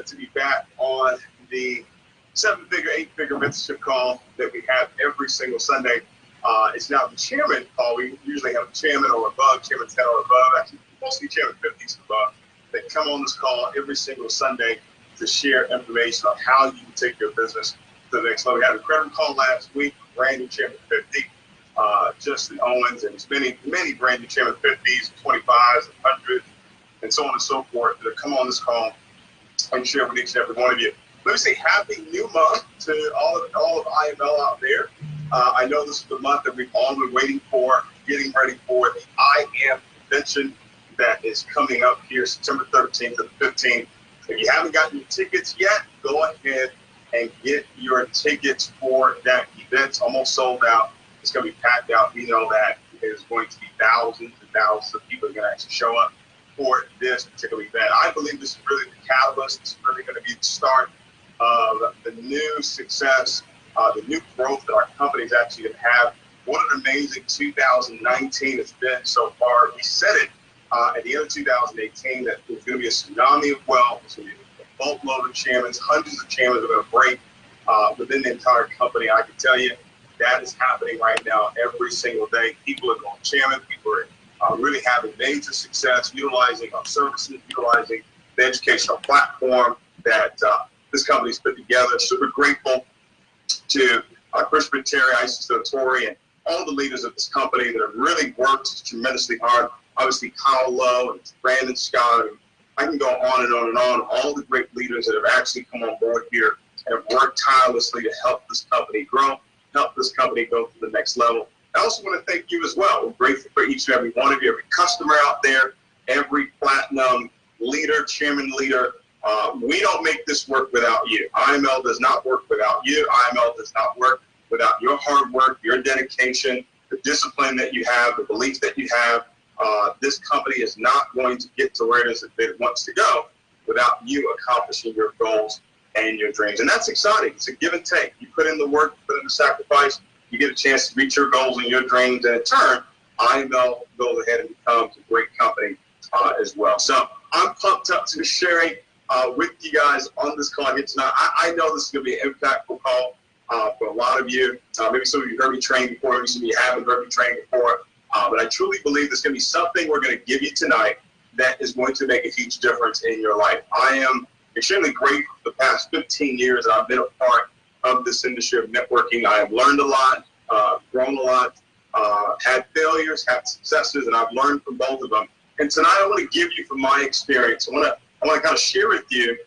to be back on the 7-figure, 8-figure mentorship call that we have every single Sunday. It's now the chairman call. We usually have a chairman or above, chairman 10 or above, actually mostly chairman 50s and above, that come on this call every single Sunday to share information on how you can take your business to the next level. We had a incredible call last week, brand new chairman 50, Justin Owens, and many brand new chairman 50s, 25s, and 100s, and so on and so forth that have come on this call and share with each and every one of you. Let me say happy new month to all of IML out there. I know this is the month that we've all been waiting for, getting ready for the I Am convention that is coming up here September 13th and 15th. If you haven't gotten your tickets yet, go ahead and get your tickets for that event. It's almost sold out. It's going to be packed out. We know that there's going to be thousands and thousands of people that are going to actually show up for this particular event. I believe this is really the catalyst. It's really going to be the start of the new success, the new growth that our company is actually going to have. What an amazing 2019 it's been so far. We said it at the end of 2018 that there's going to be a tsunami of wealth. There's going to be a boatload of chairmans. Hundreds of chairmans are going to break within the entire company. I can tell you that is happening right now every single day. People are going chairman. People are really having major success, utilizing our services, utilizing the educational platform that this company's put together. Super grateful to Chris Terry, Isis Tori, and all the leaders of this company that have really worked tremendously hard. Obviously, Kyle Lowe and Brandon Scott. And I can go on and on and on. All the great leaders that have actually come on board here and have worked tirelessly to help this company grow, help this company go to the next level. I also want to thank you as well. We're grateful for each and every one of you, every customer out there, every platinum leader, chairman leader. We don't make this work without you. IML does not work without you. IML does not work without your hard work, your dedication, the discipline that you have, the belief that you have. This company is not going to get to where it is that it wants to go without you accomplishing your goals and your dreams. And that's exciting. It's a give and take. You put in the work, you put in the sacrifice, you get a chance to reach your goals and your dreams. And in turn, IML goes ahead and becomes a great company as well. So I'm pumped up to be sharing with you guys on this call here tonight. I know this is going to be an impactful call for a lot of you. Maybe some of you heard me train before, maybe some of you haven't heard me train before. But I truly believe there's going to be something we're going to give you tonight that is going to make a huge difference in your life. I am extremely grateful for the past 15 years that I've been a part of this industry of networking. I have learned a lot, grown a lot, had failures, had successes, and I've learned from both of them. And tonight I want to give you from my experience. I want to kind of share with you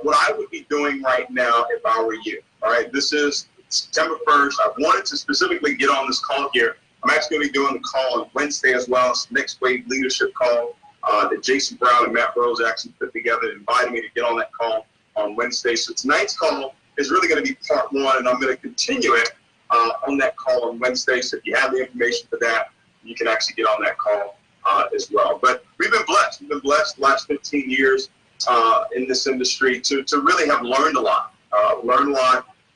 what I would be doing right now if I were you. All right, this is September 1st. I wanted to specifically get on this call here. I'm actually going to be doing the call on Wednesday as well. It's the Next Wave Leadership Call that Jason Brown and Matt Rose actually put together and invited me to get on that call on Wednesday. So tonight's call is really going to be part one, and I'm going to continue it on that call on Wednesday. So if you have the information for that, you can actually get on that call as well. But we've been blessed. We've been blessed the last 15 years in this industry to really have learned a lot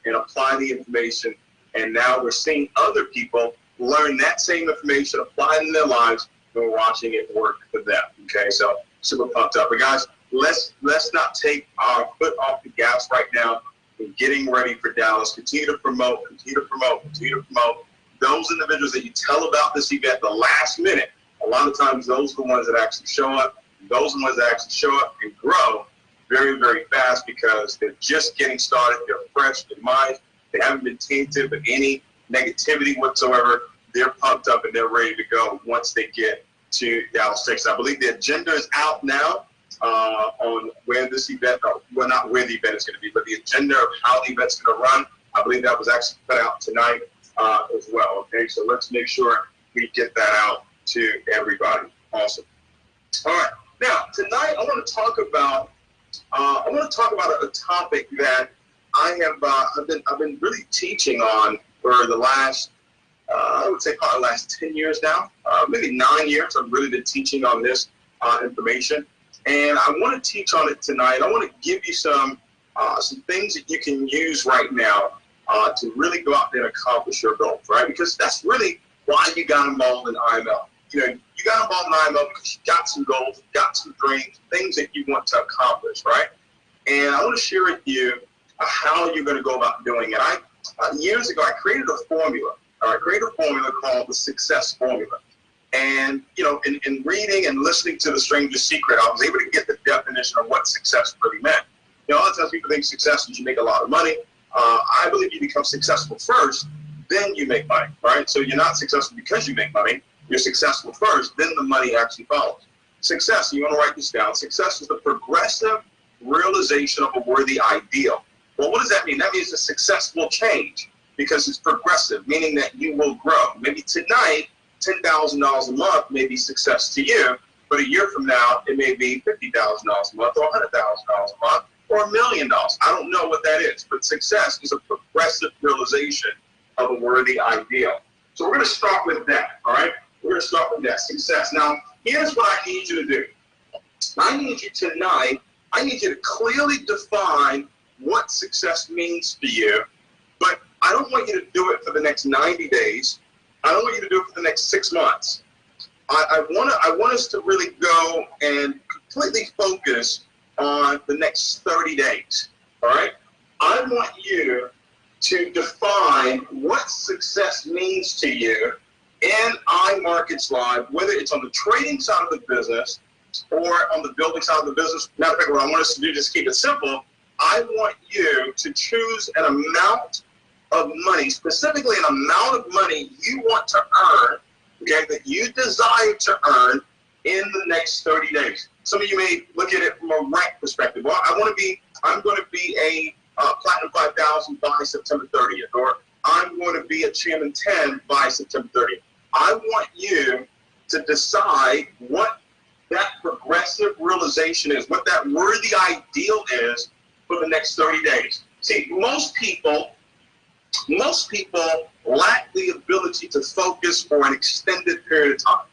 and apply the information. And now we're seeing other people learn that same information, apply it in their lives, and we're watching it work for them. Okay, so super pumped up. But guys, let's not take our foot off the gas right now in getting ready for Dallas. Continue to promote. Those individuals that you tell about this event the last minute, a lot of times those are the ones that actually show up. Those are the ones that actually show up and grow very, very fast because they're just getting started. They're fresh in mind. They haven't been tainted with any negativity whatsoever. They're pumped up and they're ready to go once they get to Dallas, Texas. I believe the agenda is out now on where this event, well, not where the event is going to be, but the agenda of how the event's going to run. I believe that was actually put out tonight as well. Okay, so let's make sure we get that out to everybody. Awesome. All right. Now tonight I want to talk about a topic that I've been really teaching on for the last I would say probably the last 10 years now, maybe 9 years. I've really been teaching on this information, and I want to teach on it tonight. I want to give you some things that you can use right now to really go out there and accomplish your goals, right? Because that's really why you got involved in IML. You know, you got involved in IML because you got some goals, you got some dreams, things that you want to accomplish, right? And I want to share with you how you're going to go about doing it. Years ago, I created a formula. I created a formula called the Success Formula. And, you know, in reading and listening to The Stranger's Secret, I was able to get the definition of what success really meant. You know, a lot of times people think success is you make a lot of money. I believe you become successful first, then you make money, right? So you're not successful because you make money. You're successful first, then the money actually follows. Success, you want to write this down. Success is the progressive realization of a worthy ideal. Well, what does that mean? That means a success will change because it's progressive, meaning that you will grow. Maybe tonight, $10,000 a month may be success to you, but a year from now, it may be $50,000 a month or $100,000 a month or $1 million. I don't know what that is, but success is a progressive realization of a worthy ideal. So we're going to start with that, all right? We're going to start with that, success. Now, here's what I need you to do. I need you tonight, I need you to clearly define what success means to you, but I don't want you to do it for the next 90 days. I don't want you to do it for the next 6 months. I want us to really go and completely focus on the next 30 days, all right? I want you to define what success means to you in iMarkets Live, whether it's on the trading side of the business or on the building side of the business. Matter of fact, what I want us to do, just keep it simple, I want you to choose an amount of money, specifically an amount of money you want to earn, okay, that you desire to earn in the next 30 days. Some of you may look at it from a rank perspective. Well, I'm going to be a Platinum 5000 by September 30th, or I'm going to be a Chairman 10 by September 30th. I want you to decide what that progressive realization is, what that worthy ideal is for the next 30 days. See, most people lack the ability to focus for an extended period of time,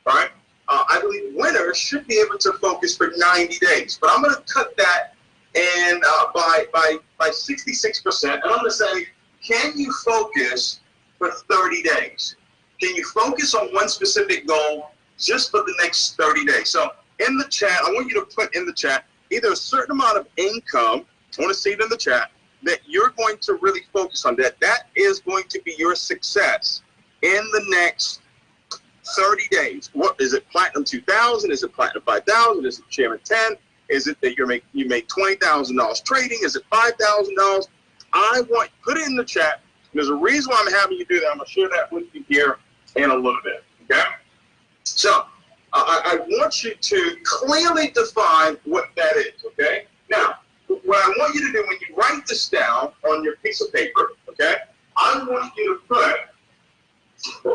all right? I believe winners should be able to focus for 90 days, but I'm going to cut that and by 66%, and I'm going to say, can you focus for 30 days? Can you focus on one specific goal just for the next 30 days? So in the chat, I want you to put in the chat either a certain amount of income, I want to see it in the chat, that you're going to really focus on. That is going to be your success in the next 30 days. What is it? Platinum 2000? Is it Platinum 5000? Is it Chairman 10? Is it that you make $20,000 trading? Is it $5,000? I want, put it in the chat. There's a reason why I'm having you do that. I'm going to share that with you here in a little bit. Okay? So I want you to clearly define what that is. Okay? Now, what I want you to do when you write this down on your piece of paper, okay, I want you to put, I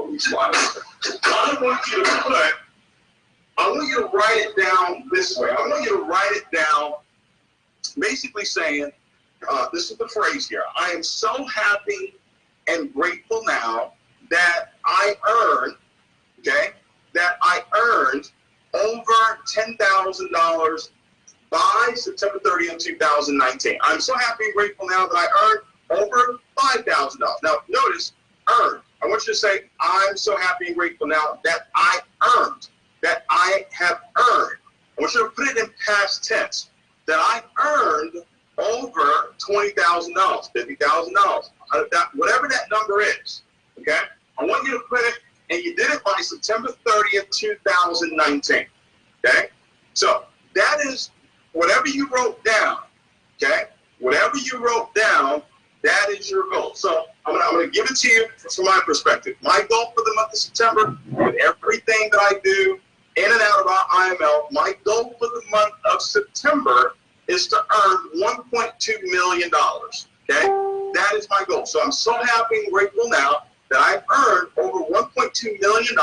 want you to write it down this way. I want you to write it down basically saying, this is the phrase here, I am so happy and grateful now that I earned, okay, that I earned over $10,000 by September 30th, 2019. I'm so happy and grateful now that I earned over $5,000. Now, notice, earned. I want you to say, I'm so happy and grateful now that I earned, that I have earned. I want you to put it in past tense, that I earned over $20,000, $50,000, whatever that number is, okay? I want you to put it, and you did it by September 30th, 2019, okay? So that is whatever you wrote down, okay? Whatever you wrote down, that is your goal. So I'm gonna give it to you from my perspective. My goal for the month of September, with everything that I do in and out of our IML, my goal for the month of September is to earn $1.2 million, okay? That is my goal. So I'm so happy and grateful now that I've earned over $1.2 million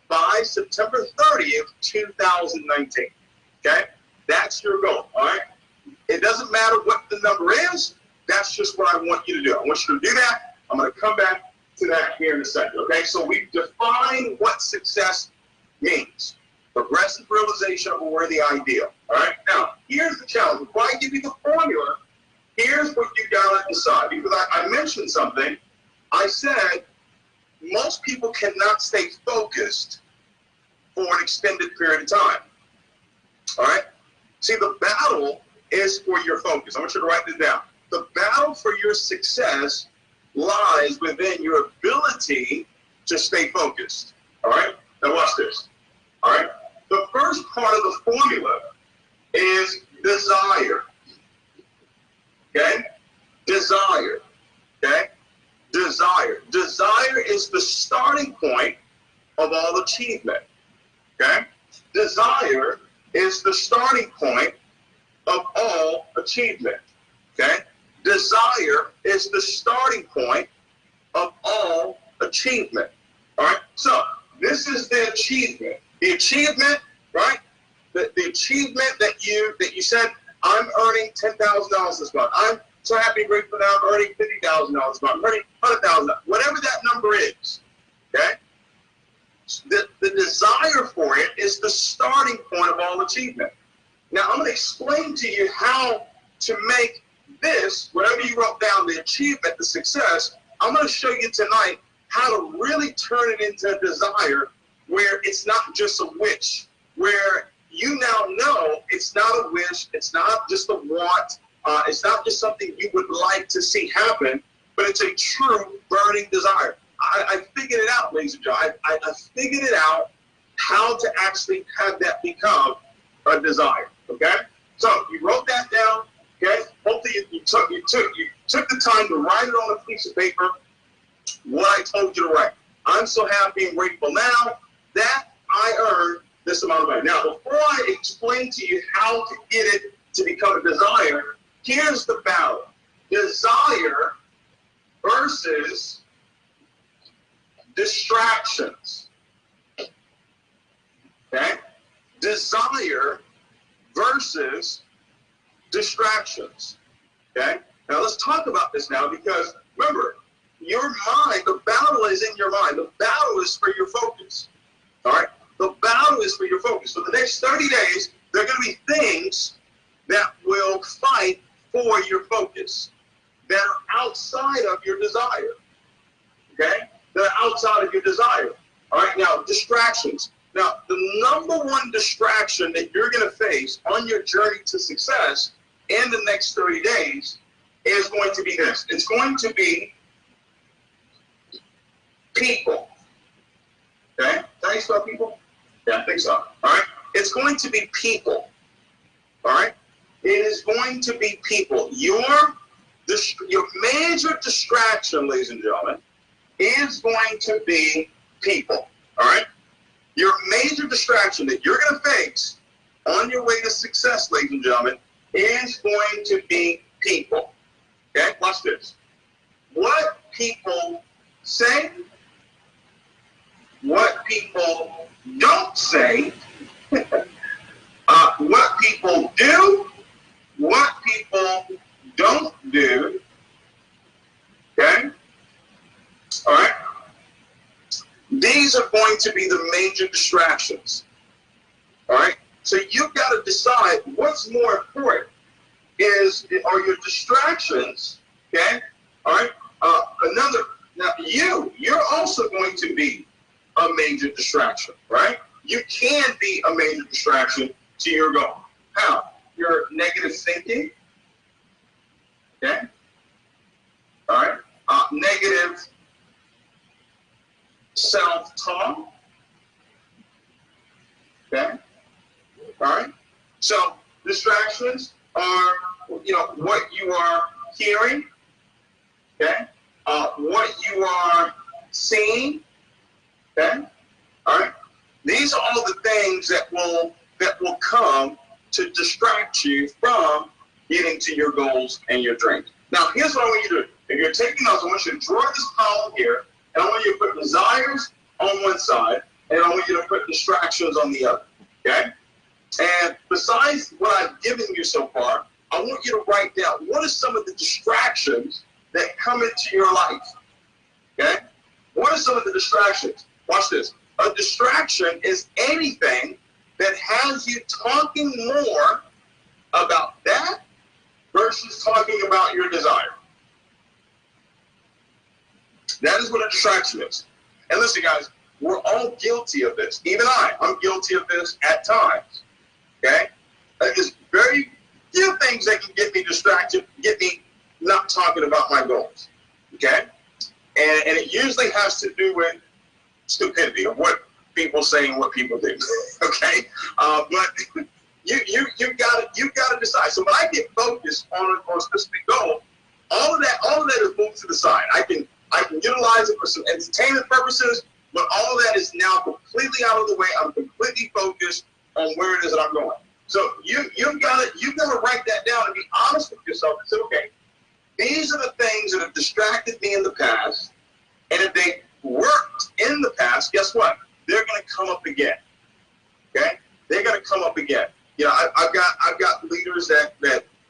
by September 30th, 2019, okay? That's your goal, all right? It doesn't matter what the number is. That's just what I want you to do. I want you to do that. I'm going to come back to that here in a second, okay? So we've defined what success means. Progressive realization of a worthy ideal, all right? Now, here's the challenge. Before I give you the formula, here's what you got to decide. Because I mentioned something. I said most people cannot stay focused for an extended period of time, all right? See, the battle is for your focus. I want you to write this down. The battle for your success lies within your ability to stay focused. All right? Now watch this. All right? The first part of the formula is desire. Okay? Desire. Okay? Desire. Desire is the starting point of all achievement. Okay? Desire is the starting point of all achievement. Okay? Desire is the starting point of all achievement. All right? So, this is the achievement. The achievement, right? The achievement that you said, I'm earning $10,000 this month. I'm so happy and grateful now I'm earning $50,000 this month. I'm earning $100,000. Whatever that number is, okay? The desire for it is the starting point of all achievement. Now, I'm going to explain to you how to make this, whatever you wrote down, the achievement, the success, I'm going to show you tonight how to really turn it into a desire where it's not just a wish, where you now know it's not a wish, it's not just a want, it's not just something you would like to see happen, but it's a true burning desire. I figured it out, ladies and gentlemen. I figured it out how to actually have that become a desire. Okay, so you wrote that down. Okay, hopefully you took the time to write it on a piece of paper. What I told you to write. I'm so happy and grateful now that I earned this amount of money. Now, before I explain to you how to get it to become a desire, here's the battle: desire versus distractions. Okay? Desire versus distractions. Okay? Now let's talk about this now, because remember, your mind, the battle is in your mind. The battle is for your focus. All right? The battle is for your focus. For the next 30 days, there are going to be things that will fight for your focus, that are outside of your desire. Okay? That are outside of your desire. All right? Now, distractions. Now, the number one distraction that you're going to face on your journey to success in the next 30 days is going to be this. It's going to be people. Okay? Can I spell people? Yeah, I think so. All right? It's going to be people. All right? It is going to be people. Your major distraction, ladies and gentlemen, is going to be people. All right? Your major distraction that you're going to face on your way to success, ladies and gentlemen, is going to be people. Okay? Watch this. What people say, what people don't say, what people do, what people don't do. Okay? All right? These are going to be the major distractions. All right? So you've got to decide what's more important. Are your distractions, okay? All right? Now you're also going to be a major distraction, right? You can be a major distraction to your goal. How? Your negative thinking, okay? All right? Negative self-talk, okay? All right? So distractions are, what you are hearing, okay? What you are seeing, okay? All right? These are all the things that will come to distract you from getting to your goals and your dreams. Now, here's what I want you to do. If you're taking notes, I want you to draw this column here, and I want you to put desires on one side, and I want you to put distractions on the other, okay? And besides what I've given you so far, I want you to write down what are some of the distractions that come into your life, okay? What are some of the distractions? Watch this. A distraction is anything that has you talking more about that versus talking about your desire. That is what a distraction is. And listen, guys, we're all guilty of this. Even I'm guilty of this at times. Okay? It's very few things that can get me distracted, get me not talking about my goals. Okay? And it usually has to do with stupidity of what people say and what people do. Okay? But you gotta decide. So when I get focused on a specific goal, all of that is moved to the side. I can utilize it for some entertainment purposes, but all of that is now completely out of the way. I'm completely focused on where it is that I'm going. So you've gotta write that down and be honest with yourself and say, okay, these are the things that have distracted me in the past, and if they worked in the past, guess what? They're gonna come up again. Okay? They're gonna come up again. You know, I've got leaders that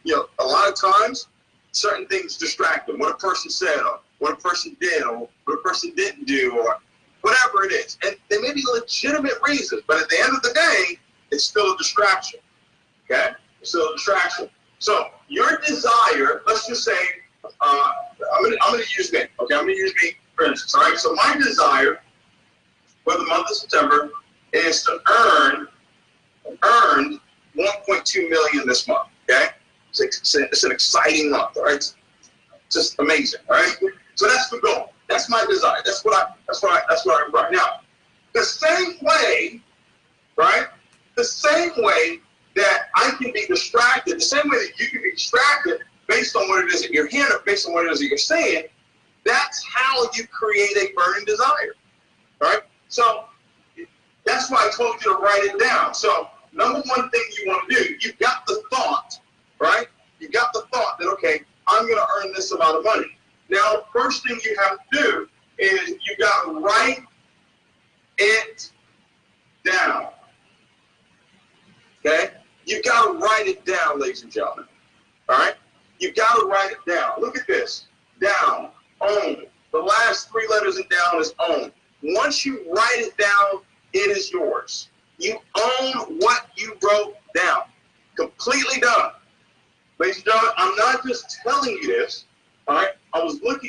you know, a lot of times certain things distract them. What a person said, or what a person did, or what a person didn't do, or whatever it is. And they may be legitimate reasons, but at the end of the day, it's still a distraction. Okay? It's still a distraction. So your desire, let's just say, I'm gonna use me. Okay, I'm gonna use me for instance. All right. So my desire for the month of September is to earn 1.2 million this month. Okay, it's an exciting month. All right, it's just amazing. All right. So that's the goal. That's my desire. That's what I'm right now. The same way, right? The same way that I can be distracted, the same way that you can be distracted based on what it is that you're hearing, based on what it is that you're saying, that's how you create a burning desire, right? So that's why I told you to write it down. So number one thing you want to do, you've got the thought, right? You got the thought that, okay, I'm going to earn this amount of money. Now, first thing you have to do is you got to write it down, okay? You got to write it down, ladies and gentlemen, all right? You got to write it down. Look at this. Down, own. The last three letters in down is own. Once you write it down, it is yours. You own what you wrote down. Completely done. Ladies and gentlemen, I'm not just telling you this. All right. I was going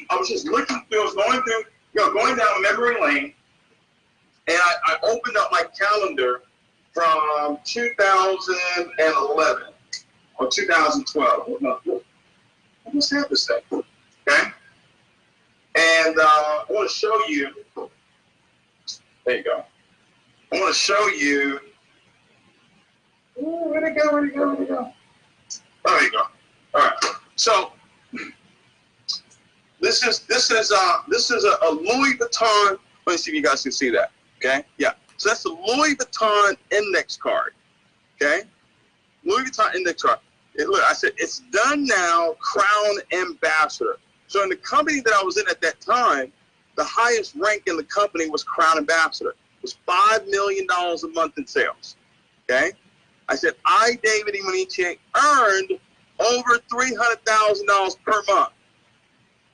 down memory lane, and I opened up my calendar from 2011 or 2012. I must have this thing. Okay? And I want to show you. There you go. I want to show you. Oh, where'd it go? Oh, there you go. All right. So this is a Louis Vuitton. Let me see if you guys can see that. Okay. Yeah. So that's a Louis Vuitton index card. Okay. Louis Vuitton index card. Look, I said it's done now. Crown Ambassador. So in the company that I was in at that time, the highest rank in the company was Crown Ambassador. It was $5 million a month in sales. Okay. I said I, David Imonitie, earned over $300,000 per month.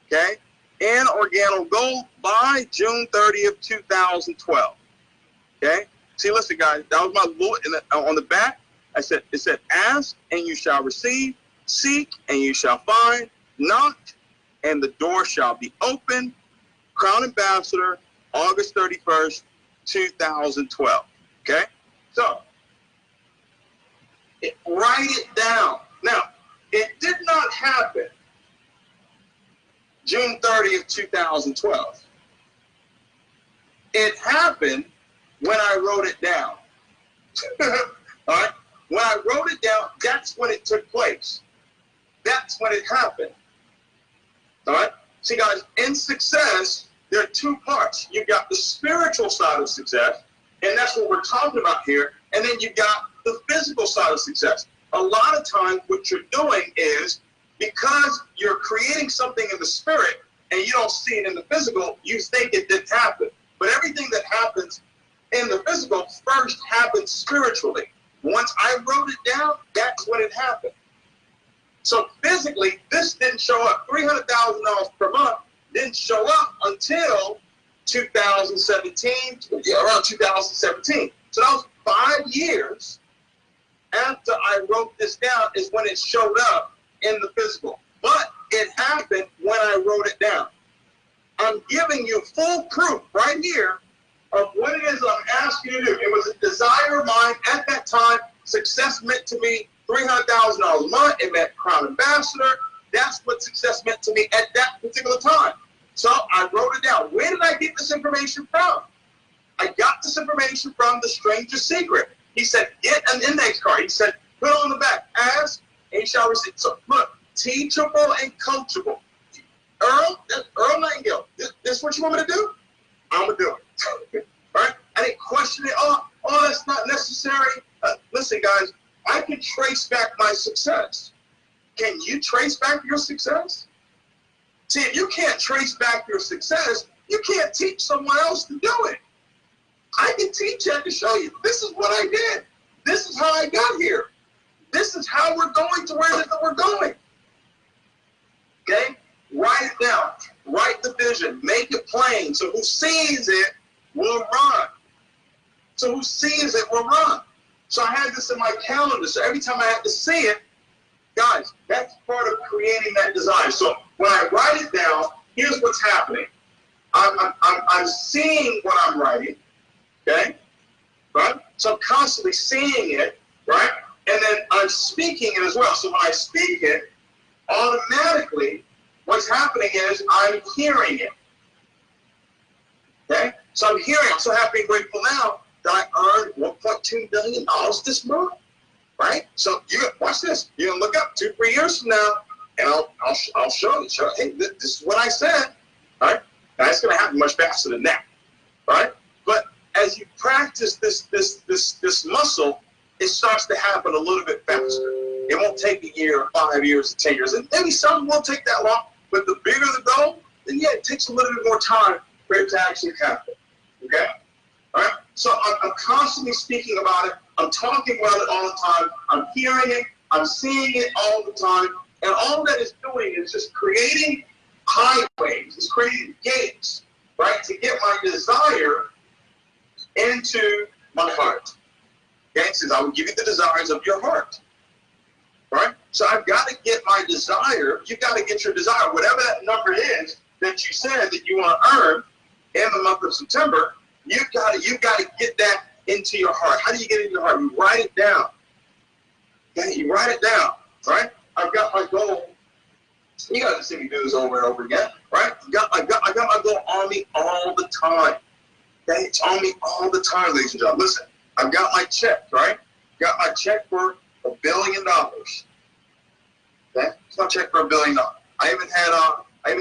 Okay. And Organo Gold by June 30th, 2012. Okay. See, listen, guys, that was my Louis on the back. I said, it said, ask and you shall receive, seek and you shall find, knock and the door shall be open. Crown Ambassador, August 31st, 2012. Okay? So, write it down. Now, it did not happen June 30th, 2012. It happened when I wrote it down. All right? When I wrote it down, that's when it took place. That's when it happened. All right? See, guys, in success, there are two parts. You've got the spiritual side of success, and that's what we're talking about here. And then you've got the physical side of success. A lot of times what you're doing is because you're creating something in the spirit and you don't see it in the physical, you think it didn't happen. But everything that happens in the physical first happens spiritually. Once I wrote it down, that's when it happened. So physically, this didn't show up. $300,000 per month didn't show up until 2017, around 2017. So that was 5 years after I wrote this down is when it showed up in the physical. But it happened when I wrote it down. I'm giving you full proof right here of what it is I'm asking you to do. It was a desire of mine at that time. Success meant to me $300,000 a month. It meant Crown Ambassador. That's what success meant to me at that particular time. So I wrote it down. Where did I get this information from? I got this information from the Stranger's Secret. He said, get an index card. He said, put on the back, ask and you shall receive. So look, teachable and coachable. Earl Nightingale, this is what you want me to do? I'm going to do it. All right? I didn't question it. Oh, that's not necessary. Listen, guys, I can trace back my success. Can you trace back your success? See, if you can't trace back your success, you can't teach someone else to do it. I can teach that to show you. This is what I did. This is how I got here. This is how we're going to where we're going. Okay? Write it down. Write the vision. Make it plain. So who sees it will run. So who sees it will run. So I had this in my calendar. So every time I had to see it, guys, that's part of creating that desire. So when I write it down, here's what's happening. I'm seeing what I'm writing. Okay? Right? So I'm constantly seeing it, right? And then I'm speaking it as well. So when I speak it, automatically, what's happening is I'm hearing it. Okay? So I'm hearing, I'm so happy and grateful now that I earned $1.2 billion this month. Right? So you watch this. You're gonna look up 2-3 years from now, and I'll show you. Hey, this is what I said. Right? Now it's gonna happen much faster than that. Right? But as you practice this muscle, it starts to happen a little bit faster. It won't take a year, 5 years, 10 years, and maybe some will take that long. But the bigger the goal, then yeah, it takes a little bit more time for it to actually happen. Okay? All right? So I'm constantly speaking about it. I'm talking about it all the time. I'm hearing it. I'm seeing it all the time. And all that is doing is just creating highways. It's creating gates, right, to get my desire into my heart. Okay? It says, I will give you the desires of your heart. Right? So I've got to get my desire. You've got to get your desire, whatever that number is that you said that you want to earn in the month of September. You've got to get that into your heart. How do you get it in your heart? You write it down. Okay? You write it down. Right? I've got my goal. You got to see me do this over and over again. Right? I got my goal on me all the time. Okay? It's on me all the time, ladies and gentlemen. Listen, I've got my check. Right? Got my check for $1 billion. Okay? It's my check for $1 billion. I even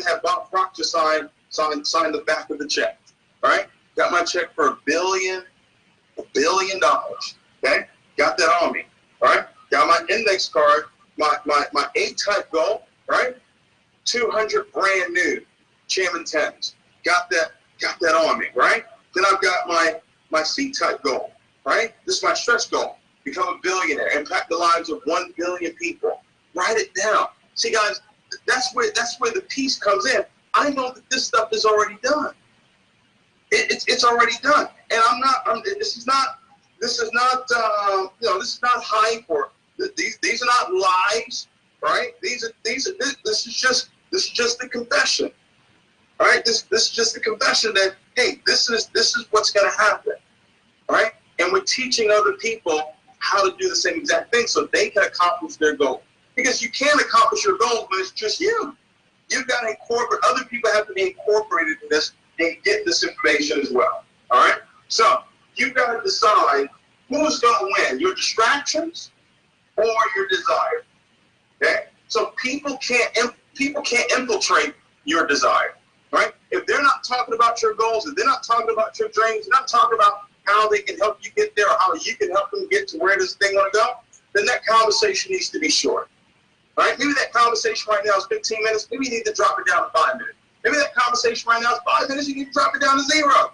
had Bob Proctor sign the back of the check. All right? Got my check for $1 billion. Okay? Got that on me. All right? Got my index card, my 8-type goal, right? 200 brand new Chairman 10s. Got that on me, right? Then I've got my C-type goal, right? This is my stretch goal. Become a billionaire, impact the lives of 1 billion people. Write it down. See, guys, that's where the piece comes in. I know that this stuff is already done. It's already done, and this is not hype or these are not lies, right? This is just the confession, all right? This is just the confession that, hey, this is what's going to happen, all right? And we're teaching other people how to do the same exact thing so they can accomplish their goal. Because you can't accomplish your goals when it's just you. You've got to incorporate, other people have to be incorporated in this and get this information as well. All right? So you've got to decide who's going to win, your distractions or your desire. Okay? So people can't infiltrate your desire. Right? If they're not talking about your goals, if they're not talking about your dreams, they're not talking about how they can help you get there or how you can help them get to where this thing want to go, then that conversation needs to be short. Right? Maybe that conversation right now is 15 minutes. Maybe you need to drop it down to 5 minutes. Maybe that conversation right now is 5 minutes. You need to drop it down to 0.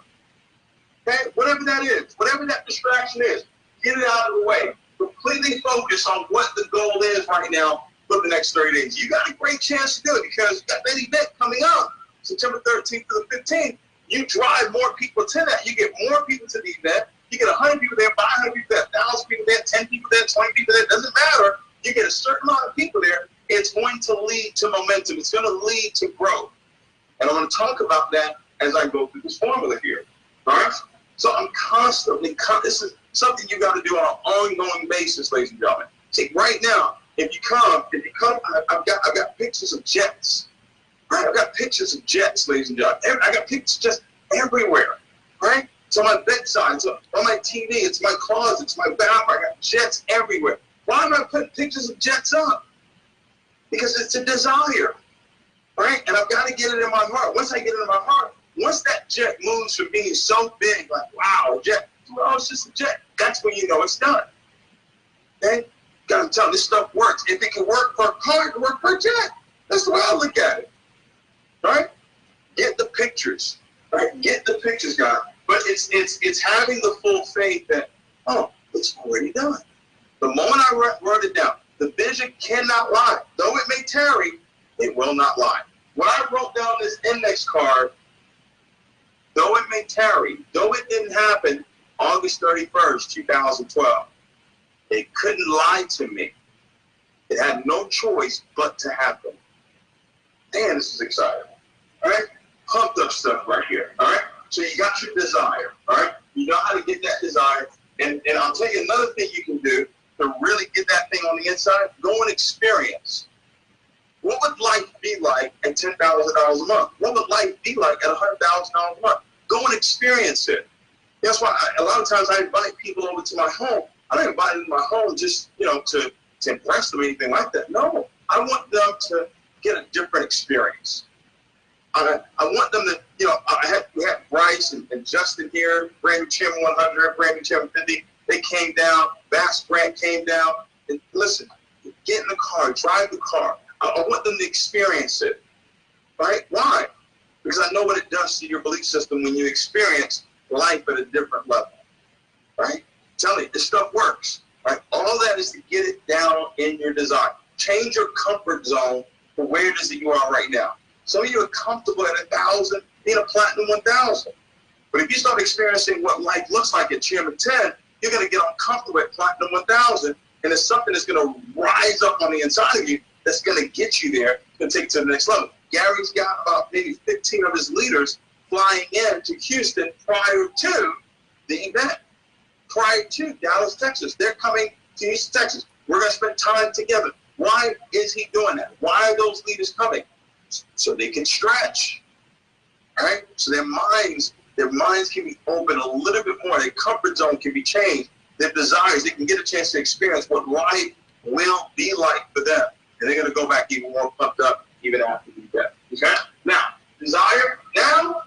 Okay? Whatever that is, whatever that distraction is, get it out of the way. Completely focus on what the goal is right now for the next 30 days. You got a great chance to do it because you got that event coming up, September 13th to the 15th. You drive more people to that. You get more people to the event. You get 100 people there, 500 people there, 1,000 people there, 10 people there, 20 people there. It doesn't matter. You get a certain amount of people there. It's going to lead to momentum. It's going to lead to growth. And I want to talk about that as I go through this formula here. All right? So I'm constantly, this is something you got to do on an ongoing basis, ladies and gentlemen. See, right now, if you come, I've got pictures of jets. Right? I've got pictures of jets, ladies and gentlemen. I got pictures just everywhere. Right? It's on my bedside, it's on my TV, it's my closet, it's my bathroom. I got jets everywhere. Why am I putting pictures of jets up? Because it's a desire. Right? And I've got to get it in my heart. Once I get it in my heart, once that jet moves from being so big, like, wow, a jet, well, it's just a jet. That's when you know it's done. Okay? Gotta tell them this stuff works. If it can work for a car, it can work for a jet. That's the way I look at it. Right? Get the pictures. Right? Get the pictures, guys. But it's having the full faith that, oh, it's already done. The moment I wrote it down, the vision cannot lie. Though it may tarry, it will not lie. When I wrote down this index card, though it may tarry, though it didn't happen August 31st, 2012, it couldn't lie to me. It had no choice but to happen. Man, this is exciting. All right? Pumped up stuff right here. All right? So you got your desire. All right? You know how to get that desire. And I'll tell you another thing you can do to really get that thing on the inside. Go and experience. What would life be like at $10,000 a month? What would life be like at $100,000 a month? Go and experience it. That's why a lot of times I invite people over to my home. I don't invite them to my home just, to impress them or anything like that. No, I want them to get a different experience. I want them to, we had Bryce and Justin here, brand new Chairman 100, brand new Chairman 50. They came down. Bass Grant came down. And listen, get in the car, drive the car. I want them to experience it. Right? Why? Because I know what it does to your belief system when you experience life at a different level. Right? Tell me, this stuff works. Right? All that is to get it down in your desire. Change your comfort zone for where it is that you are right now. Some of you are comfortable at 1,000, being a Platinum 1,000. But if you start experiencing what life looks like at Chairman 10, you're going to get uncomfortable at Platinum 1,000, and there's something that's going to rise up on the inside of you that's going to get you there and take it to the next level. Gary's got about maybe 15 of his leaders flying in to Houston prior to the event. Prior to Dallas, Texas. They're coming to Houston, Texas. We're going to spend time together. Why is he doing that? Why are those leaders coming? So they can stretch. All right? So their minds can be open a little bit more. Their comfort zone can be changed. Their desires, they can get a chance to experience what life will be like for them. And they're going to go back even more pumped up even after the death. Okay? Now, desire. Now,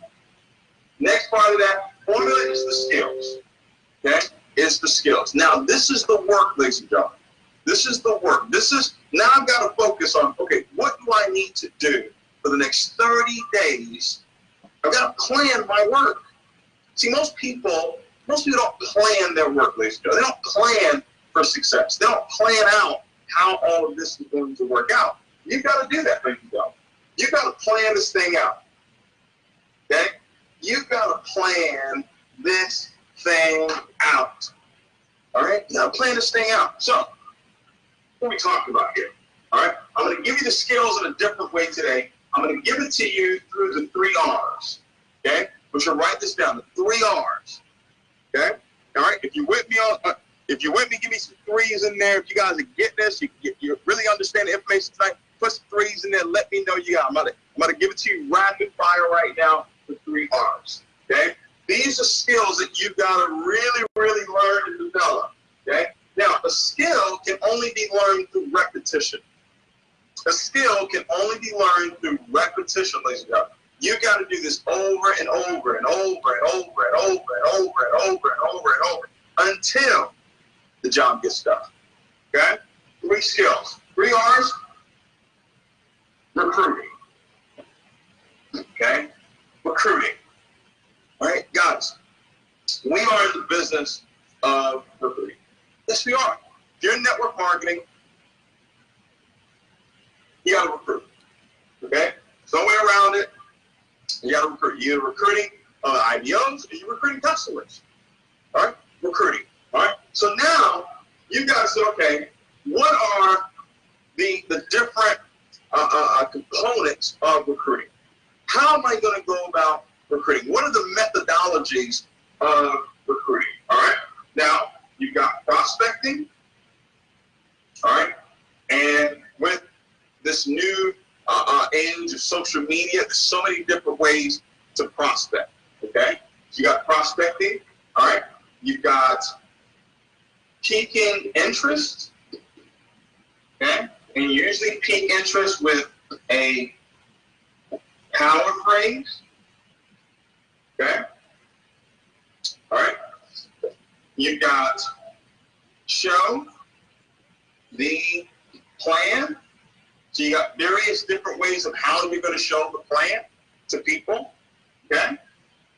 next part of that formula is the skills. Okay? It's the skills. Now, this is the work, ladies and gentlemen. This is the work. Now I've got to focus on, okay, what do I need to do for the next 30 days? I've got to plan my work. See, most people don't plan their work, ladies and gentlemen. They don't plan for success. They don't plan out how all of this is going to work out. You've got to do that, ladies and gentlemen. You've got to plan this thing out. Okay? You've got to plan this thing out. All right? You got to plan this thing out. So, what are we talking about here? All right? I'm going to give you the skills in a different way today. I'm going to give it to you through the 3 R's. Okay? We should write this down. The 3 R's. Okay? All right? If you're with me, give me some 3s in there. If you guys are getting this, you really understand the information tonight, put some 3s in there. Let me know you got. I'm about to give it to you rapid fire right now. The 3 R's. Okay? These are skills that you've got to really, really learn and develop. Okay? Now, a skill can only be learned through repetition. A skill can only be learned through repetition, ladies and gentlemen. You've got to do this over and over and over and over and over and over and over and over and over until the job gets done. Okay? 3 skills. 3 R's. Recruiting. Okay? Recruiting. All right, guys. We are in the business of recruiting. Yes, we are. If you're in network marketing, you got to recruit. Okay? There's no way around it. You got to recruit. You're recruiting IBOs, or you're recruiting customers. All right? Recruiting. All right? So now, you guys say, okay, what are the different components of recruiting? How am I going to go about recruiting? What are the methodologies of recruiting? All right? Now, you've got prospecting. All right. And with this new age of social media, there's so many different ways to prospect. Okay. You got prospecting. All right. You've got piquing interest. Okay. And you usually pique interest with a power phrase. Okay. All right. You've got show the plan. So you got various different ways of how you're going to show the plan to people. Okay.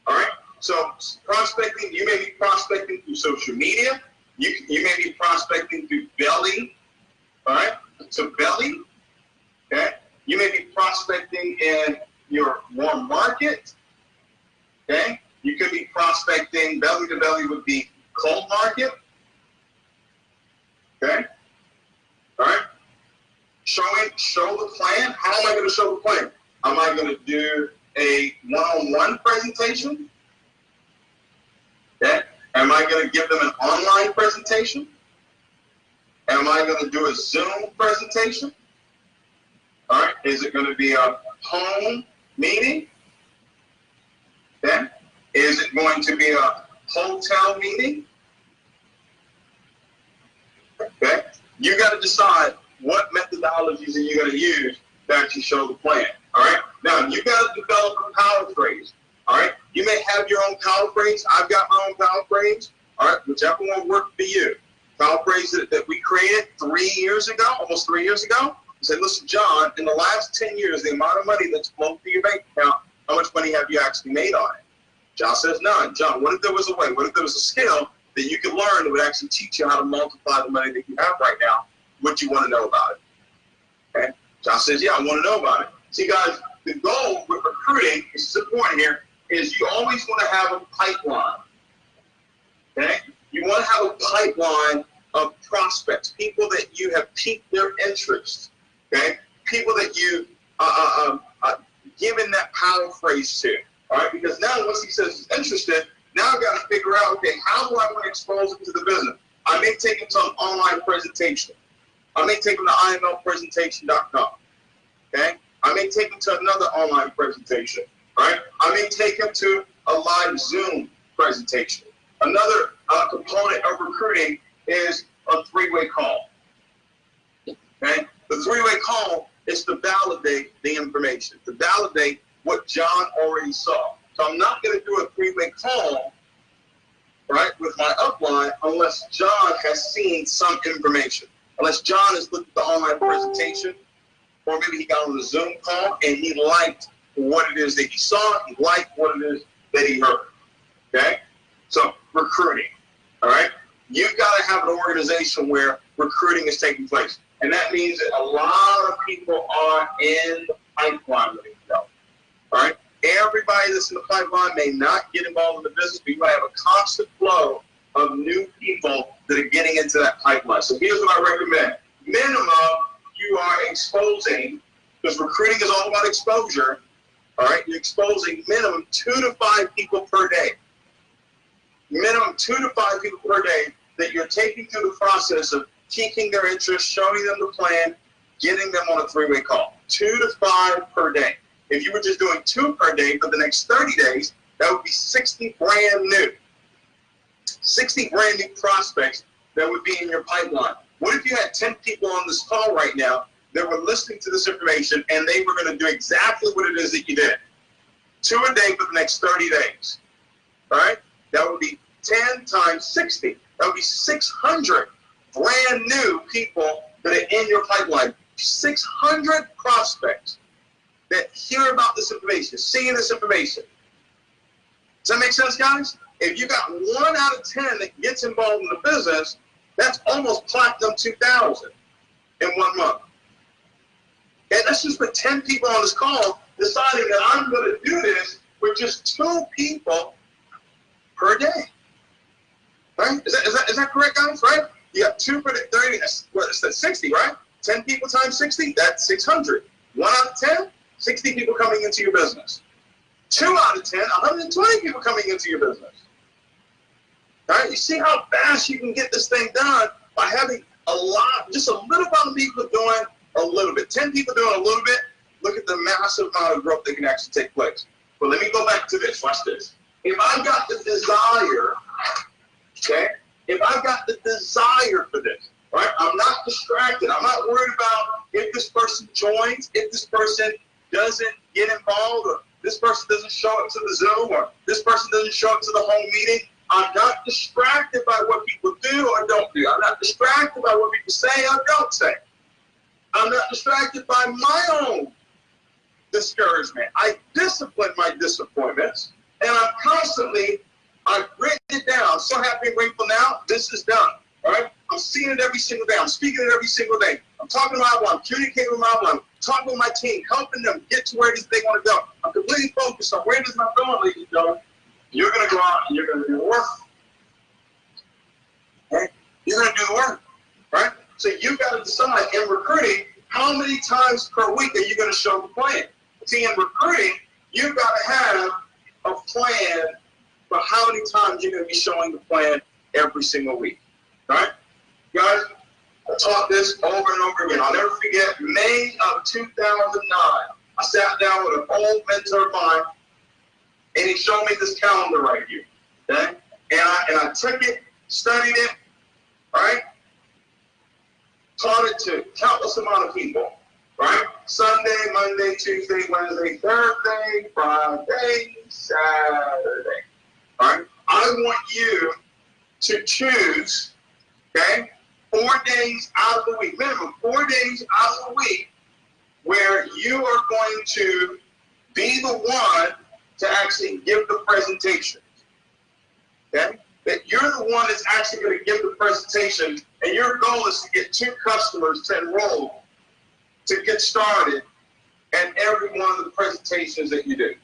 All right. So prospecting, you may be prospecting through social media. You may be prospecting through Belly. All right. So Belly. Okay. You may be prospecting in your warm market. Okay. You could be prospecting, belly to belly would be cold market. Okay. All right. Show the plan. How am I going to show the plan? Am I going to do a one-on-one presentation? Okay. Am I going to give them an online presentation? Am I going to do a Zoom presentation? All right. Is it going to be a home meeting? Okay. Is it going to be a hotel meeting? Okay. You got to decide what methodologies are you going to use to actually show the plan. All right. Now you got to develop a power phrase. All right. You may have your own power phrase. I've got my own power phrase. All right. Whichever one worked for you. Power phrase that we created 3 years ago, almost 3 years ago. I said, listen, John, in the last 10 years, the amount of money that's flowed through your bank account, how much money have you actually made on it? John says, none. John, what if there was a way? What if there was a skill that you could learn that would actually teach you how to multiply the money that you have right now? Would you want to know about it? Okay. John says, yeah, I want to know about it. See, guys, the goal with recruiting, this is important here, is you always want to have a pipeline. Okay? You want to have a pipeline of prospects, people that you have piqued their interest. Okay? People that you given that power phrase to. All right? Because now once he says he's interested, now I've got to figure out, okay, how do I want to expose him to the business? I may take him to an online presentation. I may take him to imlpresentation.com. Okay? I may take him to another online presentation. Right? I may take him to a live Zoom presentation. Another component of recruiting is a three-way call. Okay? The three-way call is to validate the information, to validate what John already saw. So I'm not going to do a three-way call, right, with my upline unless John has seen some information. Unless John has looked at the online presentation, or maybe he got on the Zoom call and he liked what it is that he saw, he liked what it is that he heard. Okay? So recruiting. All right? You've got to have an organization where recruiting is taking place. And that means that a lot of people are in the pipeline with each other. All right? Everybody that's in the pipeline may not get involved in the business, but you might have a constant flow of new people that are getting into that pipeline. So here's what I recommend. Minimum, you are exposing, because recruiting is all about exposure, all right? You're exposing minimum 2 to 5 people per day. Minimum 2 to 5 people per day that you're taking through the process of piquing their interest, showing them the plan, getting them on a three-way call. 2 to 5 per day. If you were just doing 2 per day for the next 30 days, that would be 60 brand new. 60 brand new prospects that would be in your pipeline. What if you had 10 people on this call right now that were listening to this information and they were going to do exactly what it is that you did? 2 a day for the next 30 days. All right? That would be 10 times 60. That would be 600 brand new people that are in your pipeline. 600 prospects that hear about this information, seeing this information. Does that make sense, guys? If you got 1 out of 10 that gets involved in the business, that's almost platinum 2,000 in 1 month. And let's just put 10 people on this call deciding that I'm going to do this with just 2 people per day. Right? Is that correct, guys? Right? You got 2 per day, 30, that's 60, right? 10 people times 60, that's 600. 1 out of 10, 60 people coming into your business. 2 out of 10, 120 people coming into your business. All right, you see how fast you can get this thing done by having a lot, just a little amount of people doing a little bit. 10 people doing a little bit, look at the massive amount of growth that can actually take place. But let me go back to this. Watch this. If I've got the desire, okay, if I've got the desire for this, right, I'm not distracted. I'm not worried about if this person joins, if this person doesn't get involved, or this person doesn't show up to the Zoom, or this person doesn't show up to the home meeting. I'm not distracted by what people do or don't do. I'm not distracted by what people say or don't say. I'm not distracted by my own discouragement. I discipline my disappointments, and I've written it down. So happy and grateful now, this is done. All right? I'm seeing it every single day. I'm speaking it every single day. I'm talking about it. I'm communicating with my I'm talking with my team, helping them get to where it is they want to go. I'm completely focused on where it is I'm going, ladies and gentlemen. You're going to go out and you're going to do the work. Right? You're going to do the work. Right? So you've got to decide in recruiting, how many times per week are you going to show the plan? See, in recruiting, you've got to have a plan for how many times you're going to be showing the plan every single week. Right? Guys, I taught this over and over again. I'll never forget May of 2009. I sat down with an old mentor of mine, and he showed me this calendar right here. Okay? And I took it, studied it, right? Taught it to countless amount of people, right? Sunday, Monday, Tuesday, Wednesday, Thursday, Friday, Saturday. All right? I want you to choose, okay, 4 days out of the week, minimum 4 days out of the week, where you are going to be the one to actually give the presentation. Okay? That you're the one that's actually going to give the presentation, and your goal is to get 2 customers to enroll, to get started, and every one of the presentations that you do.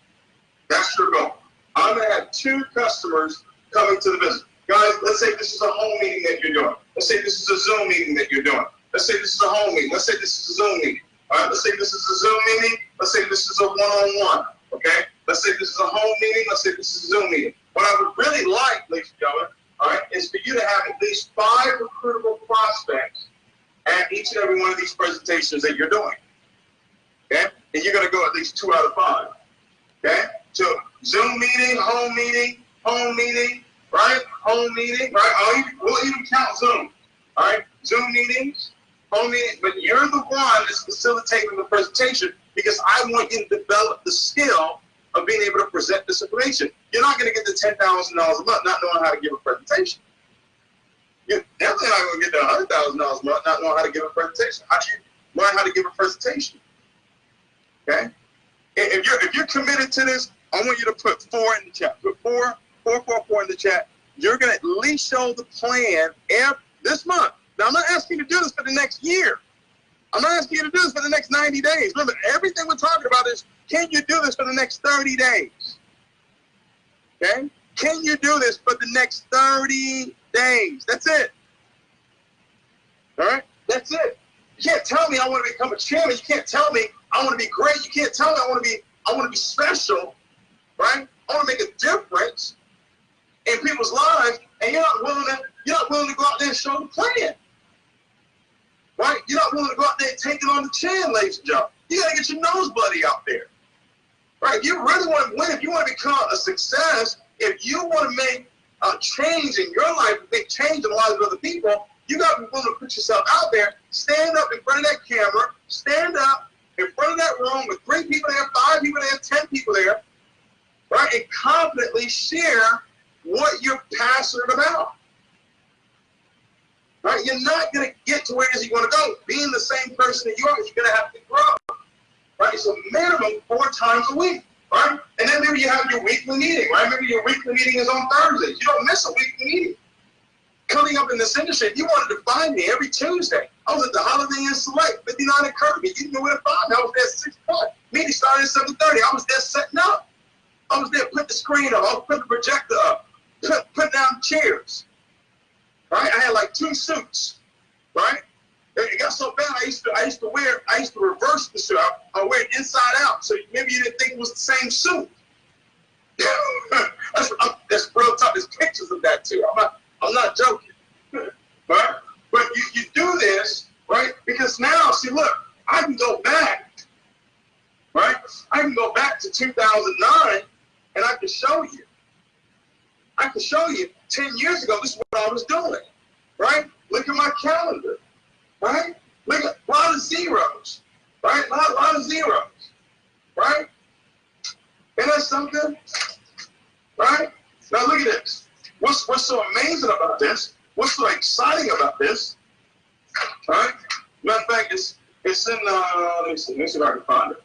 That's your goal. I'm going to have 2 customers coming to the business. Guys, let's say this is a home meeting that you're doing. Let's say this is a Zoom meeting that you're doing. Let's say this is a home meeting. Let's say this is a Zoom meeting. All right, let's say this is a Zoom meeting. Let's say this is a one-on-one. Okay? Let's say this is a home meeting. Let's say this is a Zoom meeting. What I would really like, ladies and gentlemen, all right, is for you to have at least 5 recruitable prospects at each and every one of these presentations that you're doing. Okay? And you're going to go at least 2 out of 5. Okay? So Zoom meeting, home meeting, right? Home meeting, right? We'll even count Zoom. All right? Zoom meetings, home meetings, but you're the one that's facilitating the presentation because I want you to develop the skill of being able to present this information. You're not going to get the $10,000 a month not knowing how to give a presentation. You're definitely not going to get the $100,000 a month not knowing how to give a presentation. How do you learn how to give a presentation? Okay? If you're committed to this, I want you to put 4 in the chat. Put 4 in the chat. You're going to at least show the plan this month. Now, I'm not asking you to do this for the next year. I'm not asking you to do this for the next 90 days. Remember, everything we're talking about is, can you do this for the next 30 days? Okay? Can you do this for the next 30 days? That's it. All right? That's it. You can't tell me I want to become a chairman. You can't tell me I want to be great. You can't tell me I want to be special, right? I want to make a difference in people's lives, and you're not willing to go out there and show the plan. Right? You're not willing to go out there and take it on the chin, ladies and gentlemen. You got to get your nose bloody out there. Right? If you really want to win, if you want to become a success, if you want to make a change in your life, make change in the lives of other people, you got to be willing to put yourself out there, stand up in front of that camera, stand up in front of that room with 3 people there, 5 people there, 10 people there, right? And confidently share what you're passionate about. Right? You're not going to get to where it is you want to go. Being the same person that you are, you're going to have to grow. Right? So minimum 4 times a week. Right? And then maybe you have your weekly meeting. Right? Maybe your weekly meeting is on Thursdays. You don't miss a weekly meeting. Coming up in this industry, if you wanted to find me every Tuesday, I was at the Holiday Inn Select, 59 in Kirby. You knew where to find me. I was there at 6 o'clock. Meeting started at 7:30. I was there setting up. I was there putting the screen up. I was putting the projector up. Putting down chairs. Right? I had like 2 suits. Right? It got so bad. I used to reverse the suit. I wear it inside out. So maybe you didn't think it was the same suit. that's real tough. There's pictures of that too. I'm not joking. Right? But you do this, right? Because now, see, look, I can go back, right? I can go back to 2009 and I can show you. I can show you 10 years ago, this is what I was doing, right? Look at my calendar, right? Look at a lot of zeros, right? A lot of zeros, right? Isn't that something? Right? Now look at this. What's so amazing about this? What's so exciting about this? Right? Matter of fact, it's in let me see if I can find it.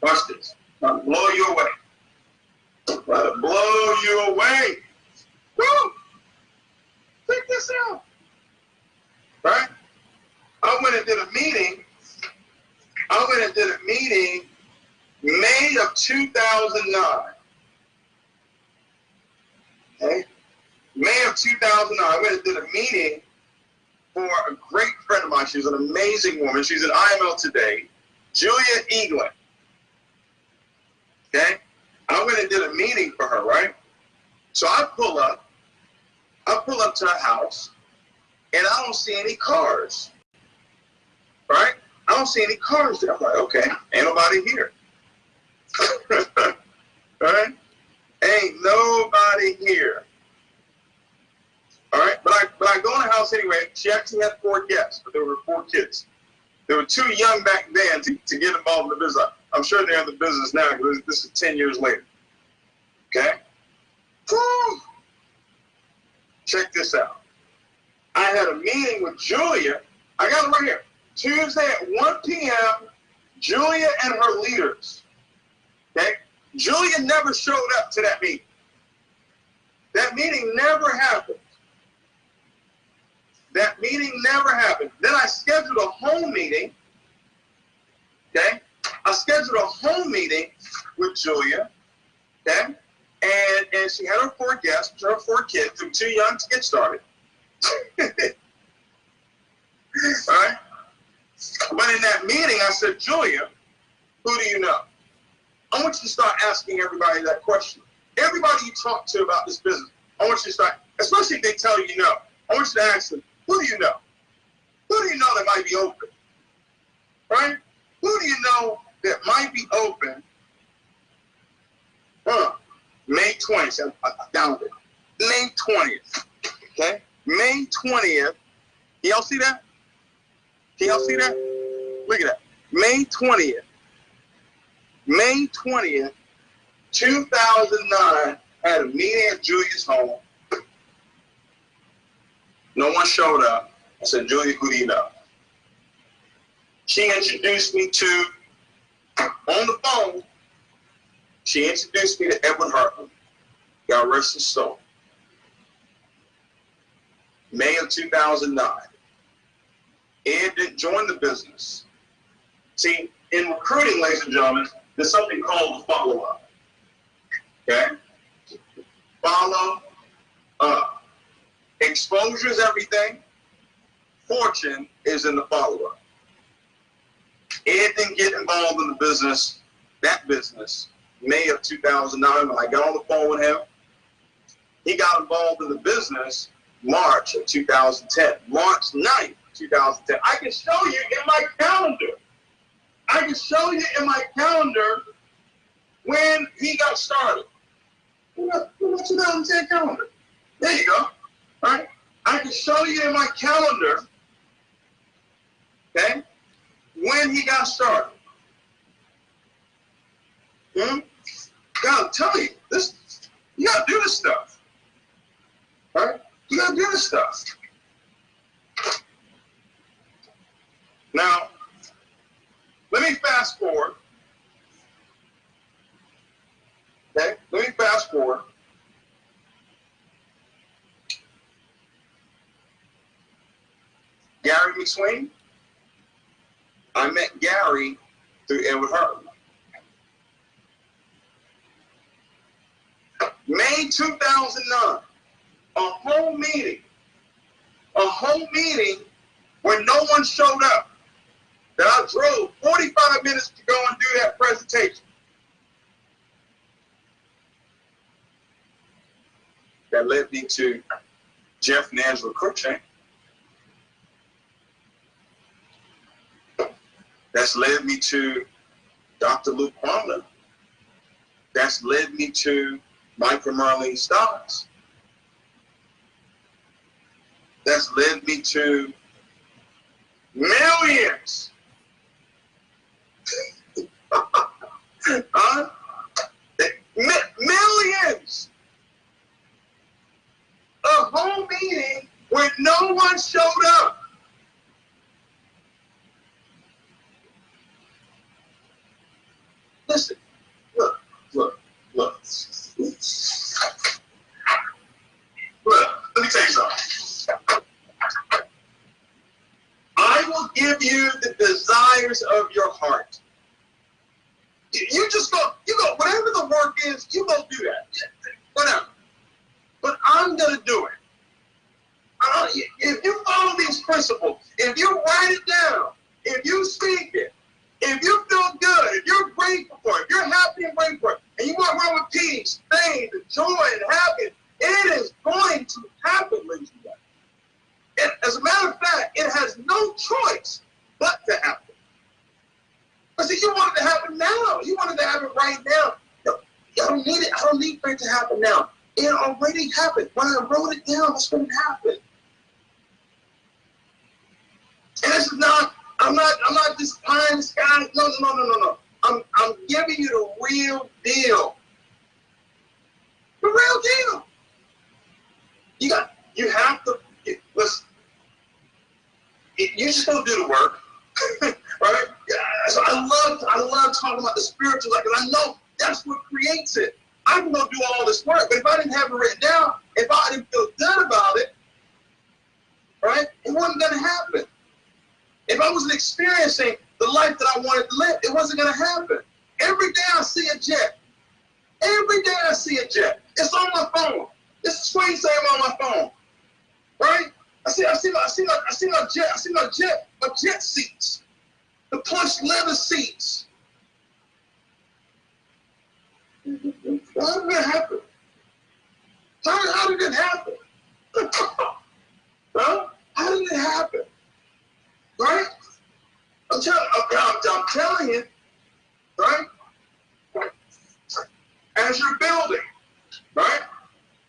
Watch this. I'll blow you away. I'll blow you away. Woo! Check this out. Right? I went and did a meeting. May of 2009. Okay? May of 2009, I went and did a meeting for a great friend of mine. She's an amazing woman. She's at IML today, Julia Eaglin. Okay? I went and did a meeting for her, right? So I pull up to her house, and I don't see any cars. Right? I don't see any cars there. I'm like, okay, ain't nobody here. Right? Ain't nobody here. All right, but I go in the house anyway. She actually had 4 guests, but there were 4 kids. They were too young back then to get involved in the business. I'm sure they're in the business now because this is 10 years later. Okay? Woo! Check this out. I had a meeting with Julia. I got it right here. Tuesday at 1 p.m., Julia and her leaders. Okay? Julia never showed up to that meeting. That meeting never happened. That meeting never happened. Then I scheduled a home meeting. Okay? I scheduled a home meeting with Julia. Okay? And she had her 4 guests, her 4 kids. They were too young to get started. All right? But in that meeting, I said, Julia, who do you know? I want you to start asking everybody that question. Everybody you talk to about this business, I want you to start, especially if they tell you no, I want you to ask them, who do you know? Who do you know that might be open? Right? Who do you know that might be open? May 20th. I found it. May 20th. Okay? May 20th. Can y'all see that? Can y'all see that? Look at that. May 20th. May 20th, 2009, I had a meeting at Julia's home. No one showed up. I said, Julia, who do you know? She introduced me to, on the phone, she introduced me to Edward Hartman. God rest his soul. May of 2009. Ed didn't join the business. See, in recruiting, ladies and gentlemen, there's something called the follow-up. Okay? Follow up. Exposure is everything. Fortune is in the follow-up. Ed didn't get involved in the business, that business, May of 2009 when I got on the phone with him. He got involved in the business March of 2010, March 9th, 2010. I can show you in my calendar. I can show you in my calendar when he got started. What 2010 calendar? There you go. All right. I can show you in my calendar, okay, when he got started. Gotta tell you, this, you gotta do this stuff. All right? You gotta do this stuff. Now, let me fast forward. Okay, let me fast forward. Gary McSween. I met Gary through Edward Hartman. May 2009, a home meeting where no one showed up. That I drove 45 minutes to go and do that presentation. That led me to Jeff and Angela Cruikshank. That's led me to Dr. Luke Palmer. That's led me to Michael Merlin Stocks. That's led me to millions. Millions of home meeting where no one showed up. Listen, look. Look, let me tell you something. I will give you the desires of your heart. You just go, whatever the work is, you go do that. Whatever. But I'm going to do it. If you follow these principles, if you write it down, if you speak it, if you feel good, if you're grateful for it, if you're happy and grateful for it, and you walk around with peace, faith, and joy, and happiness, it is going to happen, ladies and gentlemen. And as a matter of fact, it has no choice but to happen. But see, you want it to happen now. You want it to happen right now. No, I don't need it. I don't need for it to happen now. It already happened. When I wrote it down, that's when it happened. And this is not, I'm not just pie in the sky. No. I'm giving you the real deal. The real deal. You have to, listen, you just don't do the work, right? So I love talking about the spiritual, because I know that's what creates it. I can go do all this work, but if I didn't have it written down, if I didn't feel good about it, right, it wasn't going to happen. If I wasn't experiencing the life that I wanted to live, it wasn't going to happen. Every day I see a jet. Every day I see a jet. It's on my phone. It's a screensaver on my phone, right? I see my jet seats, the plush leather seats. How did that happen? How did it happen? Huh? How did it happen? Right? I'm telling you, right? As you're building, right?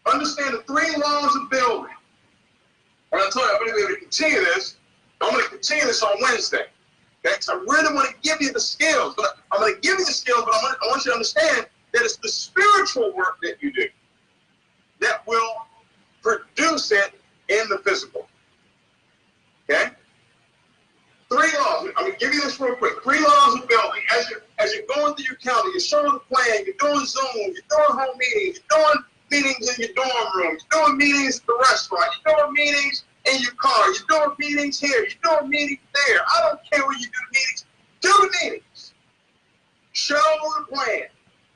Understand the 3 laws of building. And I told you I'm going to be able to continue this. I'm going to continue this on Wednesday. Okay? So I really want to give you the skills. But I'm going to give you the skills, but I want you to understand that it's the spiritual work that you do that will produce it in the physical. Okay? 3 laws. I'm going to give you this real quick. 3 laws of building. As you're going through your calendar, you're showing the plan, you're doing Zoom, you're doing home meetings, you're doing meetings in your dorm rooms, you're doing meetings at the restaurant, you're doing meetings in your car, you're doing meetings here, you're doing meetings there. I don't care where you do the meetings. Do the meetings. Show the plan.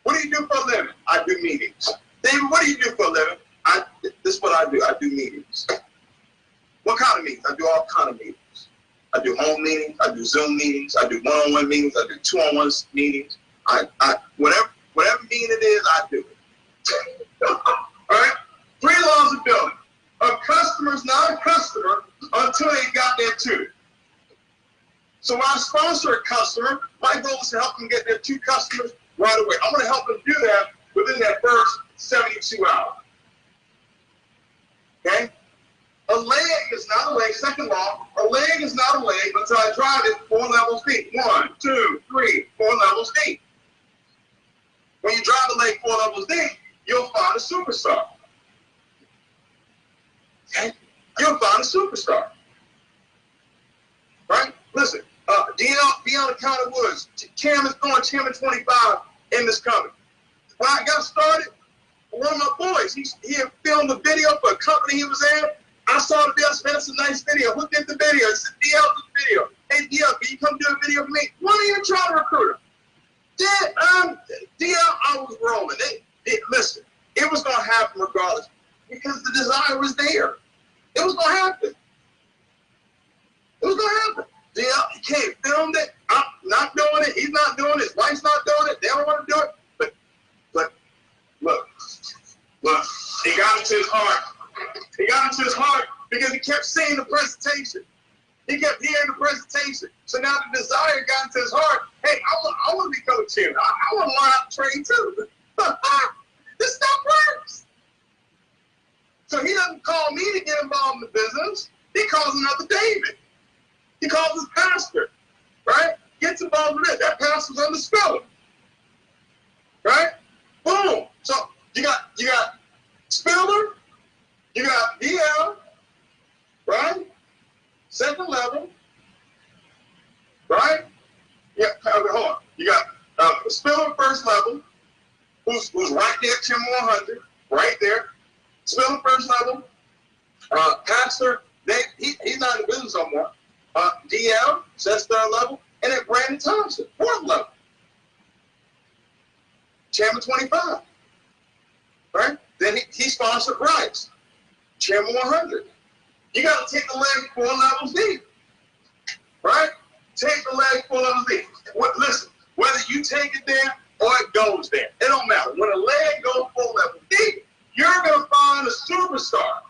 What do you do for a living? I do meetings. David, what do you do for a living? This is what I do. I do meetings. What kind of meetings? I do all kind of meetings. I do home meetings. I do Zoom meetings. I do one-on-one meetings. I do 2-on-1 meetings. Whatever meeting it is, I do it. All right? 3 laws of building. A customer's not a customer until they got there too. So when I sponsor a customer, my goal is to help them get their 2 customers right away. I'm going to help them do that within that first 72 hours. Okay? A leg is not a leg. Second law, a leg is not a leg until I drive it 4 levels deep. 1, 2, 3, 4 levels deep. When you drive a leg 4 levels deep, you'll find a superstar. Okay? You'll find a superstar. Right? Listen, DL, beyond the County Woods, Cam is going, Cam 25 in this coming. When I got started, one of my boys, he had filmed a video for a company he was in. I saw the video, I said, that's a nice video. Who did the video? I said, DL did the video. Hey, DL, can you come do a video for me? Why don't you even try to recruit him? DL, I was rolling. Listen, it was going to happen regardless because the desire was there. It was going to happen. It was going to happen. DL, he can't film it. I'm not doing it. He's not doing it. His wife's not doing it. They don't want to do it. But look, he got into his heart. He got into his heart because he kept seeing the presentation. He kept hearing the presentation. So now the desire got into his heart. Hey, I want to become a chairman. I want to learn how to trade too. This stuff works. So he doesn't call me to get involved in the business. He calls another David. He calls his pastor, right? Gets involved with it. That pastor's on the spelling, right? Boom. So you got Spiller, you got DL, right? Second level, right? Yeah. Hold on. You got Spiller first level, who's right there, Tim 100, right there. Spiller first level. Pastor, he's not in the business no more. DL, that's third level. And then Brandon Thompson, fourth level. Chairman 25. Right? Then he sponsored Bryce, Chairman 100. You got to take the leg 4 levels deep. Right? Take the leg 4 levels deep. Listen, whether you take it there or it goes there, it don't matter. When a leg goes 4 levels deep, you're going to find a superstar.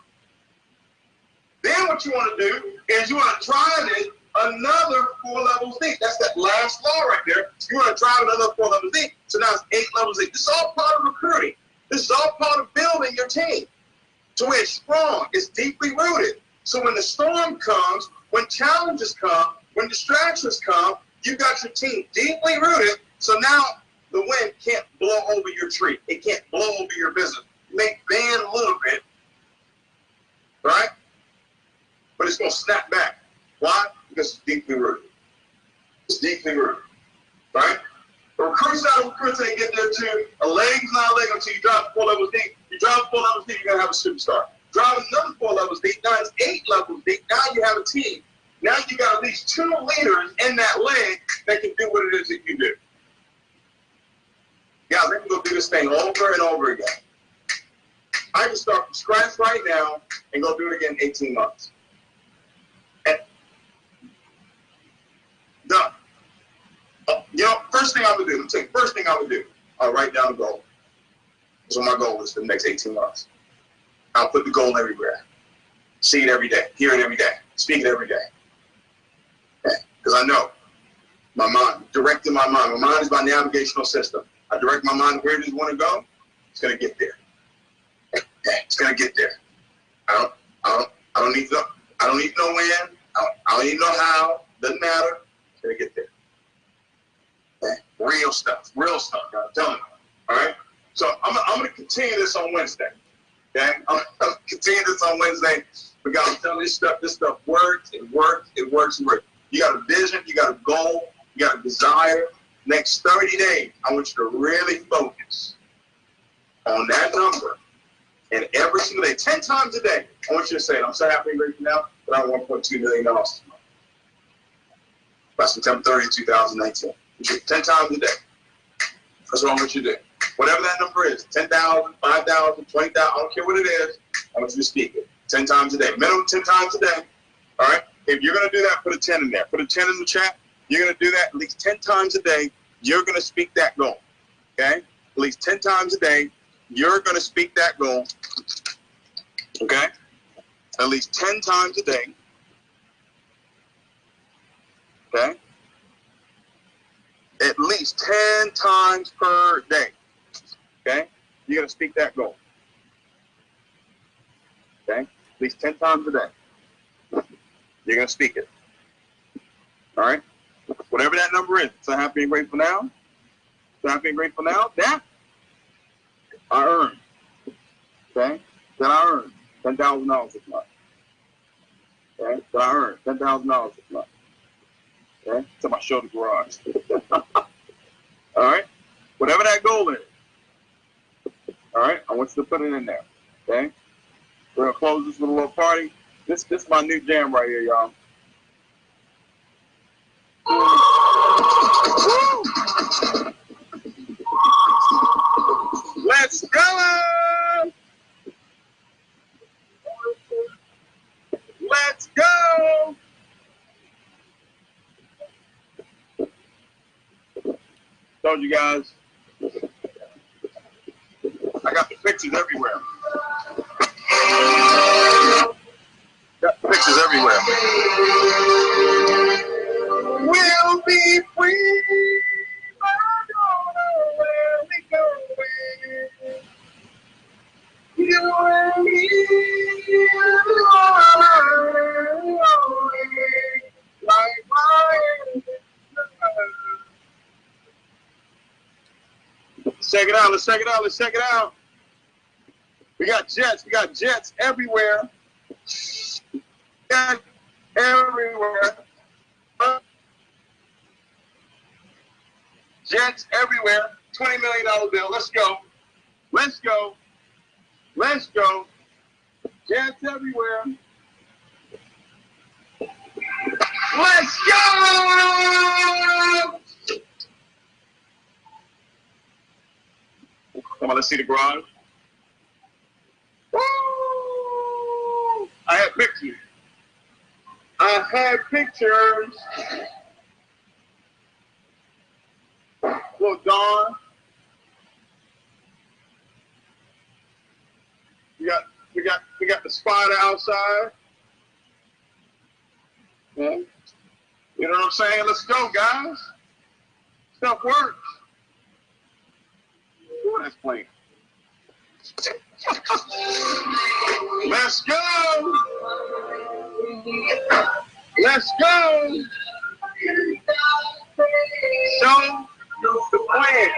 Then what you want to do is you want to drive it another 4 levels deep. That's that last law right there. You want to drive it another 4 levels deep. So now it's 8 levels deep. This is all part of recruiting. This is all part of building your team to where it's strong. It's deeply rooted. So when the storm comes, when challenges come, when distractions come, you got your team deeply rooted. So now the wind can't blow over your tree. It can't blow over your business. It may bend a little bit, right? But it's going to snap back. Why? Because it's deeply rooted. It's deeply rooted, right? The recruit's not a recruit until they get there too. A leg is not a leg until you drop 4 levels deep. You drop 4 levels deep, you're going to have a superstar. Drop another 4 levels deep, now it's 8 levels deep. Now you have a team. Now you got at least 2 leaders in that leg that can do what it is that you do. Guys, I can go do this thing over and over again. I can start from scratch right now and go do it again in 18 months. And done. First thing I would do, first thing I would do, I'll write down the goal. That's what my goal is for the next 18 months. I'll put the goal everywhere. See it every day. Hear it every day. Speak it every day. Because I know my mind, directing my mind. My mind is my navigational system. I direct my mind where it want to go. It's going to get there. It's going to get there. I don't need to know when. I don't need to know how. Doesn't matter. It's going to get there. Real stuff, I'm telling you. All right. So I'm going to continue this on Wednesday. Okay. I'm going to continue this on Wednesday because I'm telling you this stuff works. It works. It works. It works. You got a vision. You got a goal. You got a desire. Next 30 days, I want you to really focus on that number. And every single day, 10 times a day, I want you to say, I'm so happy right now, but I want $1.2 million this month. By September 30, 2019. 10 times a day. That's what I want you to do. Whatever that number is, 10,000, 5,000, 20,000, I don't care what it is, I want you to speak it. 10 times a day. Minimum 10 times a day. All right? If you're going to do that, put a 10 in there. Put a 10 in the chat. You're going to do that at least 10 times a day. You're going to speak that goal. Okay? At least 10 times a day. You're going to speak that goal. Okay? At least 10 times a day. Okay? At least 10 times per day. Okay? You're going to speak that goal. Okay? At least 10 times a day. You're going to speak it. All right? Whatever that number is. So happy and grateful now. So happy and grateful now. That I earned. Okay? That I earned $10,000 this month. Okay? That I earned $10,000 this month. Okay? To my shoulder garage. All right? Whatever that goal is. All right? I want you to put it in there. Okay? We're going to close this with a little party. This is my new jam right here, y'all. Let's go! Let's go! Told you guys. I got the pictures everywhere. Got pictures everywhere. We'll be free. I don't know where we go. You and me. Let's check it out. Let's check it out. Let's check it out. We got jets. We got jets everywhere. Jets everywhere. Jets everywhere. $20 million bill. Let's go. Let's go. Let's go. Jets everywhere. Let's go! Come on, let's see the garage. Woo! I had pictures. I had pictures. Little Dawn. We got the spider outside. Yeah. You know what I'm saying? Let's go, guys. Stuff works. Ooh, that's plain. Let's go. Let's go. Show the plan.